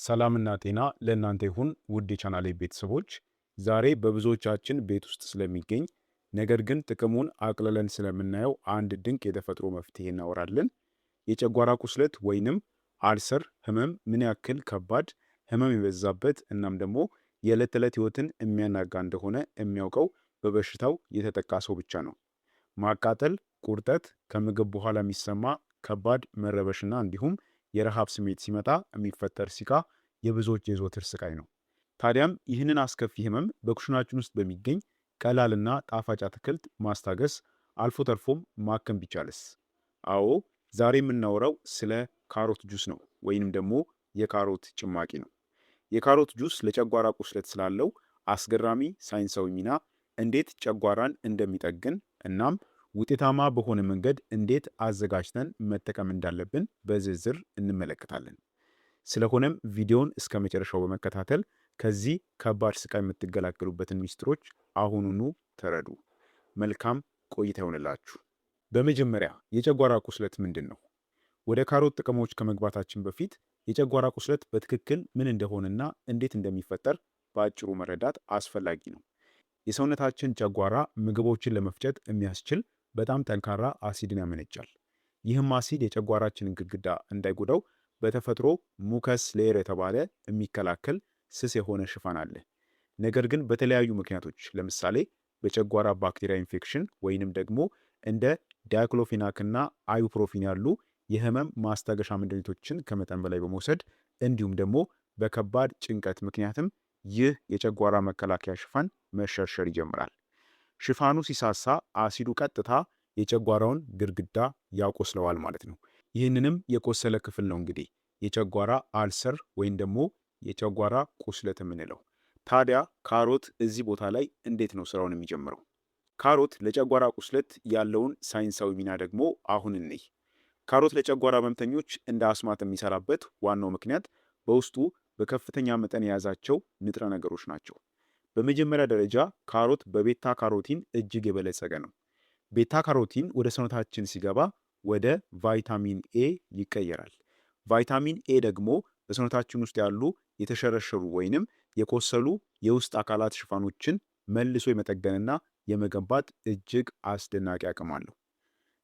ሰላምና ጤና ለእናንተ ይሁን ውድ የቻናሌ ቤተሰቦች። ዛሬ በብዙዎቻችን ቤት ውስጥ ስለሚገኝ ነገር ግን ጥቅሙን አቅልለን ስለምናየው አንድ ድንቅ የተፈጥሮ መፍትሄ እናወራለን። የጨጓራ ቁስለት ወይንም አልሰር ህመም ምን ያክል ከባድ ህመም የበዛበት እናም ደግሞ የዕለት ተዕለት ህይወትን የሚያናጋ እንደሆነ የሚያውቀው በበሽታው የተጠቃ ሰው ብቻ ነው። ማቃጠል፣ ቁርጠት፣ ከምግብ በኋላ የሚሰማ ከባድ መረበሽና እንዲሁም የረሃብ ስሜት ሲመጣ የሚፈጠር ሲቃ የብዙዎች የዘወትር ስቃይ ነው። ታዲያም ይህንን አስከፊ ህመም በኩሽናችን ውስጥ በሚገኝ ቀላልና ጣፋጭ አትክልት ማስታገስ አልፎ ተርፎም ማከም ቢቻልስ? አዎ፣ ዛሬ የምናወራው ስለ ካሮት ጁስ ነው፣ ወይንም ደግሞ የካሮት ጭማቂ ነው። የካሮት ጁስ ለጨጓራ ቁስለት ስላለው አስገራሚ ሳይንሳዊ ሚና፣ እንዴት ጨጓራን እንደሚጠግን እናም ውጤታማ በሆነ መንገድ እንዴት አዘጋጅተን መጠቀም እንዳለብን በዝርዝር እንመለከታለን። ስለሆነም ቪዲዮውን እስከ መጨረሻው በመከታተል ከዚህ ከባድ ስቃይ የምትገላገሉበትን ሚስጥሮች አሁኑኑ ተረዱ። መልካም ቆይታ ይሆንላችሁ። በመጀመሪያ የጨጓራ ቁስለት ምንድን ነው? ወደ ካሮት ጥቅሞች ከመግባታችን በፊት የጨጓራ ቁስለት በትክክል ምን እንደሆነና እንዴት እንደሚፈጠር በአጭሩ መረዳት አስፈላጊ ነው። የሰውነታችን ጨጓራ ምግቦችን ለመፍጨት የሚያስችል በጣም ጠንካራ አሲድን ያመነጫል። ይህም አሲድ የጨጓራችንን ግድግዳ እንዳይጎዳው በተፈጥሮ ሙከስ ሌየር የተባለ የሚከላከል ስስ የሆነ ሽፋን አለ። ነገር ግን በተለያዩ ምክንያቶች ለምሳሌ በጨጓራ ባክቴሪያ ኢንፌክሽን ወይንም ደግሞ እንደ ዳይክሎፊናክና አዩፕሮፊን ያሉ የህመም ማስታገሻ መድኃኒቶችን ከመጠን በላይ በመውሰድ እንዲሁም ደግሞ በከባድ ጭንቀት ምክንያትም ይህ የጨጓራ መከላከያ ሽፋን መሸርሸር ይጀምራል። ሽፋኑ ሲሳሳ አሲዱ ቀጥታ የጨጓራውን ግድግዳ ያቆስለዋል ማለት ነው። ይህንንም የቆሰለ ክፍል ነው እንግዲህ የጨጓራ አልሰር ወይም ደግሞ የጨጓራ ቁስለት የምንለው። ታዲያ ካሮት እዚህ ቦታ ላይ እንዴት ነው ስራውን የሚጀምረው? ካሮት ለጨጓራ ቁስለት ያለውን ሳይንሳዊ ሚና ደግሞ አሁን እንይ። ካሮት ለጨጓራ ህመምተኞች እንደ አስማት የሚሰራበት ዋናው ምክንያት በውስጡ በከፍተኛ መጠን የያዛቸው ንጥረ ነገሮች ናቸው። በመጀመሪያ ደረጃ ካሮት በቤታ ካሮቲን እጅግ የበለጸገ ነው። ቤታ ካሮቲን ወደ ሰውነታችን ሲገባ ወደ ቫይታሚን ኤ ይቀየራል። ቫይታሚን ኤ ደግሞ በሰውነታችን ውስጥ ያሉ የተሸረሸሩ ወይንም የቆሰሉ የውስጥ አካላት ሽፋኖችን መልሶ የመጠገንና የመገንባት እጅግ አስደናቂ አቅም አለው።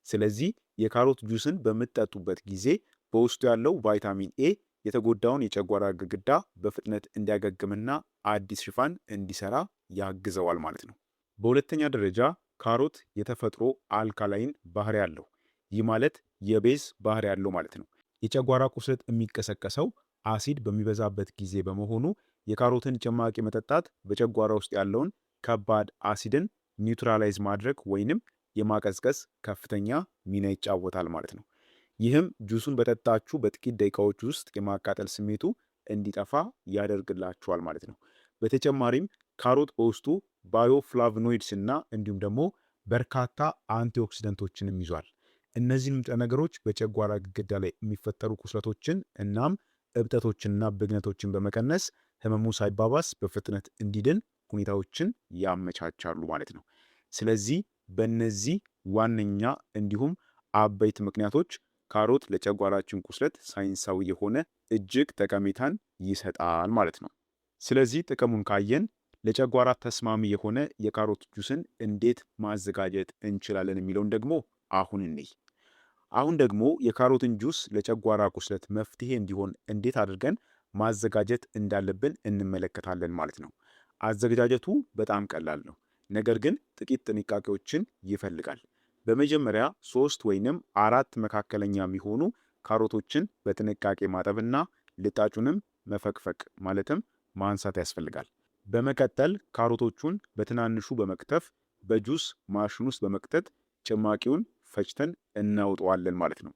ስለዚህ የካሮት ጁስን በምትጠጡበት ጊዜ በውስጡ ያለው ቫይታሚን ኤ የተጎዳውን የጨጓራ ግድግዳ በፍጥነት እንዲያገግምና አዲስ ሽፋን እንዲሰራ ያግዘዋል ማለት ነው። በሁለተኛ ደረጃ ካሮት የተፈጥሮ አልካላይን ባህሪ ያለው፣ ይህ ማለት የቤዝ ባህሪ ያለው ማለት ነው። የጨጓራ ቁስለት የሚቀሰቀሰው አሲድ በሚበዛበት ጊዜ በመሆኑ የካሮትን ጭማቂ መጠጣት በጨጓራ ውስጥ ያለውን ከባድ አሲድን ኒውትራላይዝ ማድረግ ወይንም የማቀዝቀዝ ከፍተኛ ሚና ይጫወታል ማለት ነው። ይህም ጁሱን በጠጣችሁ በጥቂት ደቂቃዎች ውስጥ የማቃጠል ስሜቱ እንዲጠፋ ያደርግላችኋል ማለት ነው። በተጨማሪም ካሮት በውስጡ ባዮፍላቭኖይድስ እና እንዲሁም ደግሞ በርካታ አንቲኦክሲደንቶችንም ይዟል። እነዚህ ንጥረ ነገሮች በጨጓራ ግድግዳ ላይ የሚፈጠሩ ቁስለቶችን እናም እብጠቶችንና ብግነቶችን በመቀነስ ህመሙ ሳይባባስ በፍጥነት እንዲድን ሁኔታዎችን ያመቻቻሉ ማለት ነው። ስለዚህ በእነዚህ ዋነኛ እንዲሁም አበይት ምክንያቶች ካሮት ለጨጓራችን ቁስለት ሳይንሳዊ የሆነ እጅግ ጠቀሜታን ይሰጣል ማለት ነው። ስለዚህ ጥቅሙን ካየን ለጨጓራ ተስማሚ የሆነ የካሮት ጁስን እንዴት ማዘጋጀት እንችላለን የሚለውን ደግሞ አሁን እንይ። አሁን ደግሞ የካሮትን ጁስ ለጨጓራ ቁስለት መፍትሄ እንዲሆን እንዴት አድርገን ማዘጋጀት እንዳለብን እንመለከታለን ማለት ነው። አዘገጃጀቱ በጣም ቀላል ነው፣ ነገር ግን ጥቂት ጥንቃቄዎችን ይፈልጋል። በመጀመሪያ 3 ወይንም 4 መካከለኛ የሚሆኑ ካሮቶችን በጥንቃቄ ማጠብና ልጣጩንም መፈቅፈቅ ማለትም ማንሳት ያስፈልጋል። በመቀጠል ካሮቶቹን በትናንሹ በመክተፍ በጁስ ማሽን ውስጥ በመክተት ጭማቂውን ፈጭተን እናውጠዋለን ማለት ነው።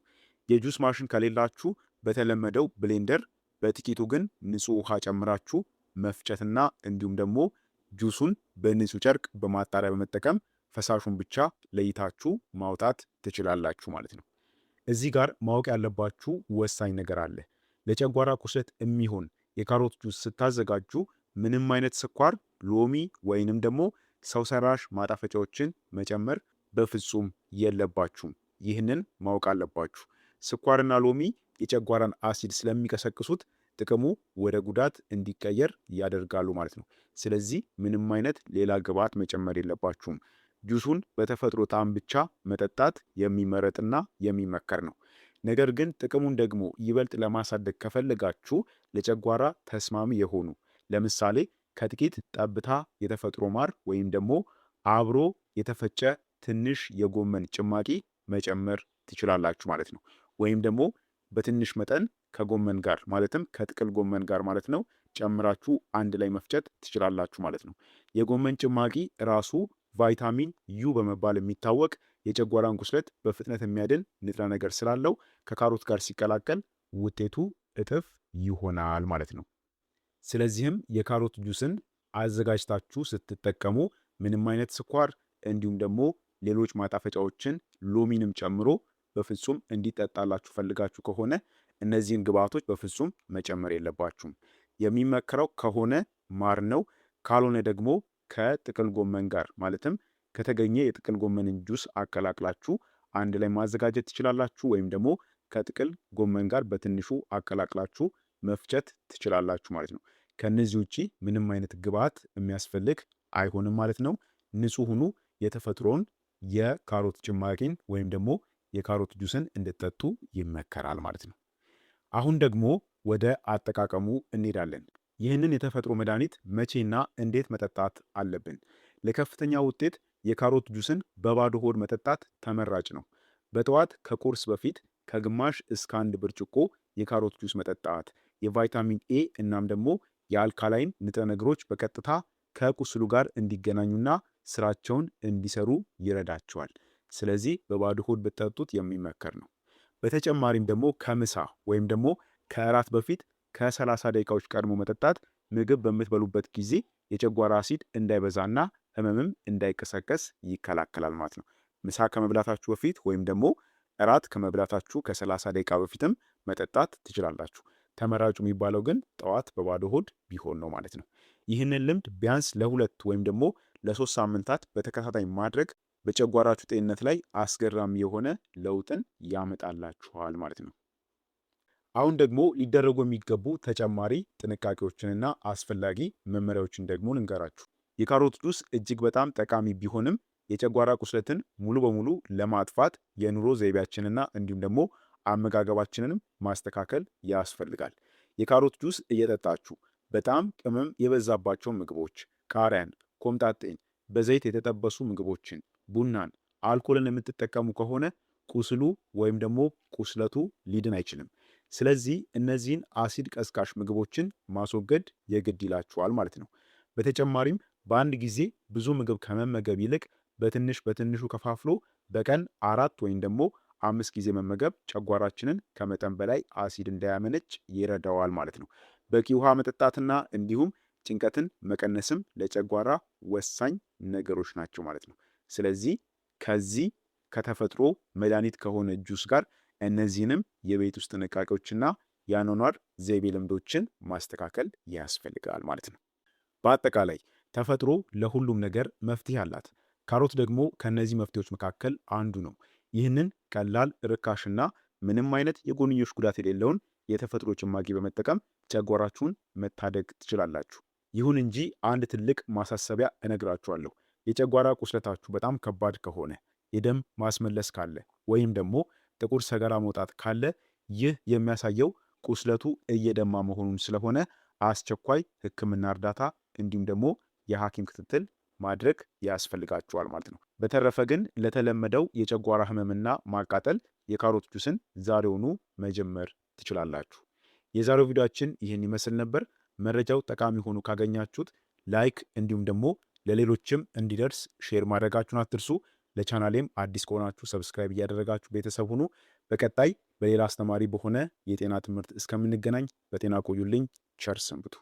የጁስ ማሽን ከሌላችሁ በተለመደው ብሌንደር በጥቂቱ ግን ንጹህ ውሃ ጨምራችሁ መፍጨትና እንዲሁም ደግሞ ጁሱን በንጹህ ጨርቅ በማጣሪያ በመጠቀም ፈሳሹን ብቻ ለይታችሁ ማውጣት ትችላላችሁ ማለት ነው። እዚህ ጋር ማወቅ ያለባችሁ ወሳኝ ነገር አለ። ለጨጓራ ቁስለት የሚሆን የካሮት ጁስ ስታዘጋጁ ምንም አይነት ስኳር፣ ሎሚ ወይንም ደግሞ ሰው ሰራሽ ማጣፈጫዎችን መጨመር በፍጹም የለባችሁም። ይህንን ማወቅ አለባችሁ። ስኳርና ሎሚ የጨጓራን አሲድ ስለሚቀሰቅሱት ጥቅሙ ወደ ጉዳት እንዲቀየር ያደርጋሉ ማለት ነው። ስለዚህ ምንም አይነት ሌላ ግብዓት መጨመር የለባችሁም። ጁሱን በተፈጥሮ ጣዕም ብቻ መጠጣት የሚመረጥና የሚመከር ነው። ነገር ግን ጥቅሙን ደግሞ ይበልጥ ለማሳደግ ከፈለጋችሁ ለጨጓራ ተስማሚ የሆኑ ለምሳሌ ከጥቂት ጠብታ የተፈጥሮ ማር ወይም ደግሞ አብሮ የተፈጨ ትንሽ የጎመን ጭማቂ መጨመር ትችላላችሁ ማለት ነው። ወይም ደግሞ በትንሽ መጠን ከጎመን ጋር ማለትም ከጥቅል ጎመን ጋር ማለት ነው ጨምራችሁ አንድ ላይ መፍጨት ትችላላችሁ ማለት ነው። የጎመን ጭማቂ ራሱ ቫይታሚን ዩ በመባል የሚታወቅ የጨጓራን ቁስለት በፍጥነት የሚያድን ንጥረ ነገር ስላለው ከካሮት ጋር ሲቀላቀል ውጤቱ እጥፍ ይሆናል ማለት ነው። ስለዚህም የካሮት ጁስን አዘጋጅታችሁ ስትጠቀሙ ምንም አይነት ስኳር እንዲሁም ደግሞ ሌሎች ማጣፈጫዎችን ሎሚንም ጨምሮ በፍጹም እንዲጠጣላችሁ ፈልጋችሁ ከሆነ እነዚህን ግብዓቶች በፍጹም መጨመር የለባችሁም። የሚመከረው ከሆነ ማር ነው። ካልሆነ ደግሞ ከጥቅል ጎመን ጋር ማለትም ከተገኘ የጥቅል ጎመንን ጁስ አቀላቅላችሁ አንድ ላይ ማዘጋጀት ትችላላችሁ። ወይም ደግሞ ከጥቅል ጎመን ጋር በትንሹ አቀላቅላችሁ መፍጨት ትችላላችሁ ማለት ነው። ከነዚህ ውጪ ምንም አይነት ግብዓት የሚያስፈልግ አይሆንም ማለት ነው። ንጹሑኑ የተፈጥሮን የካሮት ጭማቂን ወይም ደግሞ የካሮት ጁስን እንድትጠጡ ይመከራል ማለት ነው። አሁን ደግሞ ወደ አጠቃቀሙ እንሄዳለን። ይህንን የተፈጥሮ መድኃኒት መቼና እንዴት መጠጣት አለብን? ለከፍተኛ ውጤት የካሮት ጁስን በባዶ ሆድ መጠጣት ተመራጭ ነው። በጠዋት ከቁርስ በፊት ከግማሽ እስከ 1 ብርጭቆ የካሮት ጁስ መጠጣት የቫይታሚን ኤ እናም ደግሞ የአልካላይን ንጥረ ነገሮች በቀጥታ ከቁስሉ ጋር እንዲገናኙና ስራቸውን እንዲሰሩ ይረዳቸዋል። ስለዚህ በባዶ ሆድ ብትጠጡት የሚመከር ነው። በተጨማሪም ደግሞ ከምሳ ወይም ደግሞ ከእራት በፊት ከ30 ደቂቃዎች ቀድሞ መጠጣት ምግብ በምትበሉበት ጊዜ የጨጓራ አሲድ እንዳይበዛና ህመምም እንዳይቀሰቀስ ይከላከላል ማለት ነው። ምሳ ከመብላታችሁ በፊት ወይም ደግሞ እራት ከመብላታችሁ ከ30 ደቂቃ በፊትም መጠጣት ትችላላችሁ። ተመራጩ የሚባለው ግን ጠዋት በባዶ ሆድ ቢሆን ነው ማለት ነው። ይህንን ልምድ ቢያንስ ለ2 ወይም ደግሞ ለ3 ሳምንታት በተከታታይ ማድረግ በጨጓራችሁ ጤንነት ላይ አስገራሚ የሆነ ለውጥን ያመጣላችኋል ማለት ነው። አሁን ደግሞ ሊደረጉ የሚገቡ ተጨማሪ ጥንቃቄዎችንና አስፈላጊ መመሪያዎችን ደግሞ ልንገራችሁ። የካሮት ጁስ እጅግ በጣም ጠቃሚ ቢሆንም የጨጓራ ቁስለትን ሙሉ በሙሉ ለማጥፋት የኑሮ ዘይቤያችንና እንዲሁም ደግሞ አመጋገባችንንም ማስተካከል ያስፈልጋል። የካሮት ጁስ እየጠጣችሁ በጣም ቅመም የበዛባቸው ምግቦች፣ ቃሪያን፣ ኮምጣጤን፣ በዘይት የተጠበሱ ምግቦችን፣ ቡናን፣ አልኮልን የምትጠቀሙ ከሆነ ቁስሉ ወይም ደግሞ ቁስለቱ ሊድን አይችልም። ስለዚህ እነዚህን አሲድ ቀስቃሽ ምግቦችን ማስወገድ የግድ ይላችኋል ማለት ነው። በተጨማሪም በአንድ ጊዜ ብዙ ምግብ ከመመገብ ይልቅ በትንሽ በትንሹ ከፋፍሎ በቀን 4 ወይም ደግሞ 5 ጊዜ መመገብ ጨጓራችንን ከመጠን በላይ አሲድ እንዳያመነጭ ይረዳዋል ማለት ነው። በቂ ውሃ መጠጣትና እንዲሁም ጭንቀትን መቀነስም ለጨጓራ ወሳኝ ነገሮች ናቸው ማለት ነው። ስለዚህ ከዚህ ከተፈጥሮ መድኃኒት ከሆነ ጁስ ጋር እነዚህንም የቤት ውስጥ ጥንቃቄዎችና የአኗኗር ዘይቤ ልምዶችን ማስተካከል ያስፈልጋል ማለት ነው። በአጠቃላይ ተፈጥሮ ለሁሉም ነገር መፍትሄ አላት። ካሮት ደግሞ ከነዚህ መፍትሄዎች መካከል አንዱ ነው። ይህንን ቀላል ርካሽና ምንም አይነት የጎንዮሽ ጉዳት የሌለውን የተፈጥሮ ጭማቂ በመጠቀም ጨጓራችሁን መታደግ ትችላላችሁ። ይሁን እንጂ አንድ ትልቅ ማሳሰቢያ እነግራችኋለሁ። የጨጓራ ቁስለታችሁ በጣም ከባድ ከሆነ፣ የደም ማስመለስ ካለ ወይም ደግሞ ጥቁር ሰገራ መውጣት ካለ ይህ የሚያሳየው ቁስለቱ እየደማ መሆኑን ስለሆነ አስቸኳይ ሕክምና እርዳታ እንዲሁም ደግሞ የሐኪም ክትትል ማድረግ ያስፈልጋችኋል ማለት ነው። በተረፈ ግን ለተለመደው የጨጓራ ህመምና ማቃጠል የካሮት ጁስን ዛሬውኑ መጀመር ትችላላችሁ። የዛሬው ቪዲዮአችን ይህን ይመስል ነበር። መረጃው ጠቃሚ ሆኖ ካገኛችሁት ላይክ እንዲሁም ደግሞ ለሌሎችም እንዲደርስ ሼር ማድረጋችሁን አትርሱ። ለቻናሌም አዲስ ከሆናችሁ ሰብስክራይብ እያደረጋችሁ ቤተሰብ ሁኑ። በቀጣይ በሌላ አስተማሪ በሆነ የጤና ትምህርት እስከምንገናኝ በጤና ቆዩልኝ። ቸር ሰንብቱ።